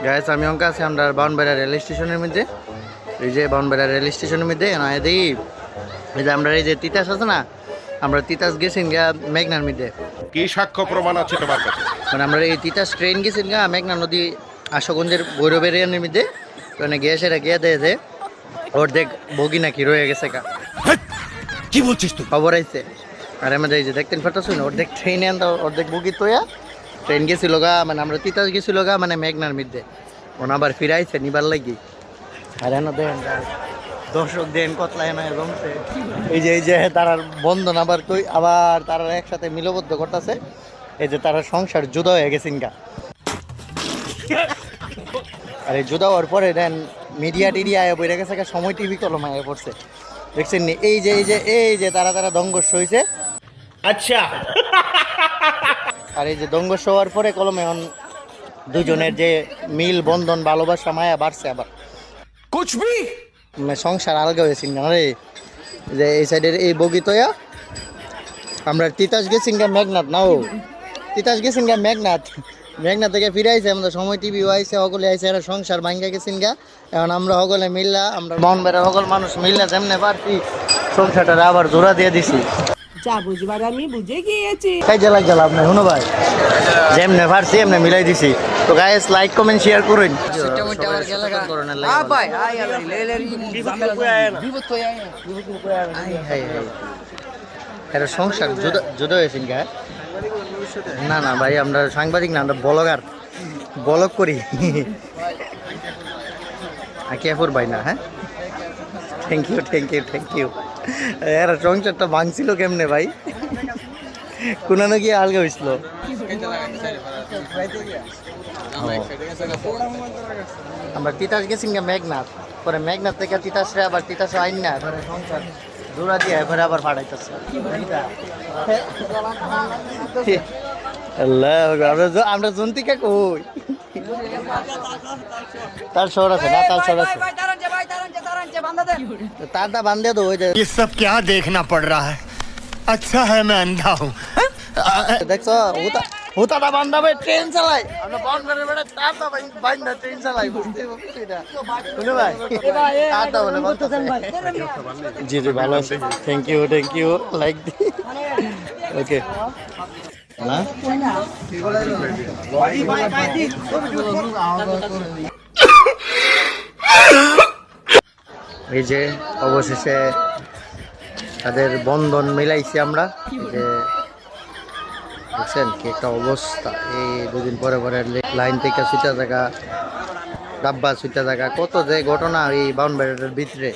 Guys আমি অঙ্কা আছি আমরা বাউনবাড়িয়া রেল স্টেশনের মধ্যে। এই যে বাউনবাড়িয়া রেল স্টেশনের মধ্যে দেখি এই যে আমরা এই যে তিতাস আছে না, আমরা তিতাস গেছি গা মেঘনার মধ্যে। কি সাক্ষ্য প্রমাণ আছে তোমার কাছে? মানে আমরা এই তিতাস ট্রেন গেছি গা মেঘনা নদী আশুগঞ্জের ভৈরবের এরিয়ার মধ্যে। মানে গিয়ে সেটা গিয়ে দেয় অর্ধেক বগি নাকি রয়ে গেছে গা। কি বলছিস তুই? খবর আইছে। আর আমাদের এই যে দেখতেন পারতেছি না, অর্ধেক ট্রেনে আনতে অর্ধেক বগি তোয়া ট্রেন গেছিল গা। মানে আমরা তিতাস গেছিল গা মানে মেঘনার মধ্যে, ওন আবার ফিরাইছে নিবার লাগি। আর এনে দেন দর্শক দেন কতলায় না জমছে। এই যে তারার বন্ধন আবার কই আবার তারা একসাথে মিলবদ্ধ করতেছে। এই যে তারা সংসার জুদা হয়ে গেছেন গা। আর এই জুদা হওয়ার পরে দেন মিডিয়া টিডিয়া আয় বইরে গেছে, সময় টিভি কলম আয় পড়ছে দেখছেন নি। এই যে তারা দঙ্গস্য হয়েছে। আচ্ছা। আর এই যে দঙ্গস্য হওয়ার পরে কলমে দুজনের যে মিল বন্ধন ভালোবাসা মায়া বাড়ছে আবার। কুছবি সংসার আলগা হয়েছে না রে। যে এই সাইডের এই বগিতয়া আমরা তিতাস গেছি গা মেঘনাথ না, ও তিতাস গেছি গা মেঘনাথ থেকে ফিরে আইছে। আমাদের সময় টিভি আইছে, সকলে আইছে, এরা সংসার ভাঙ্গা গেছেন গা। এখন আমরা সকলে মিললা, আমরা বাউনবাড়িয়া সকল মানুষ মিললা যেমনে পারছি সংসারটা আবার জোড়া দিয়ে দিছি। যা বুঝবার আমি বুঝে গিয়েছি। কাজে লাগ গেল আপনার শুনো ভাই, যেমনে পারছি এমনি মিলাই দিছি। তো গাইস লাইক কমেন্ট শেয়ার করুন। এটা সংসার জুদা হয়েছেন গা। না ভাই আমরা সাংবাদিক না, আমরা ব্লগ করি। কেফর ভাই না, হ্যাঁ থ্যাংক ইউ। এরা সংসারটা ভাঙছিল কেমনে ভাই, কোনো না কি আলগা হয়েছিল। আমরা তিতাস গেছি মেঘনাথ, পরে মেঘনাথ থেকে তিতাসরে আবার তিতাস আইন না, এবারে সংসার দৌড়া দিয়ে এবারে আবার ফাটাইতেছে। আমরা জন্তিকা কই তার শহর আছে না, তার শহর আছে तारदा बांधे दो। ये सब क्या देखना पड़ रहा है? अच्छा है मैं अंधा हूँ। देखो होता था बांधा भाई ट्रेन चलाई, हमने बाउंड करे बेटा तारदा बांधा ट्रेन चलाई बुझते हो सीधा सुनो भाई तारदा बोले जी ভালো আছে। থ্যাংক ইউ লাইক দি ওকে না এই যে অবশেষে তাদের বন্ধন মিলাইছি আমরা। যে দেখছেন কি একটা অবস্থা, এই দুদিন পরে লাইন থেকে ছুটা থাকা, ডাব্বা ছুটা থাকা, কত যে ঘটনা এই বাউনবাড়িয়ার ভিতরে।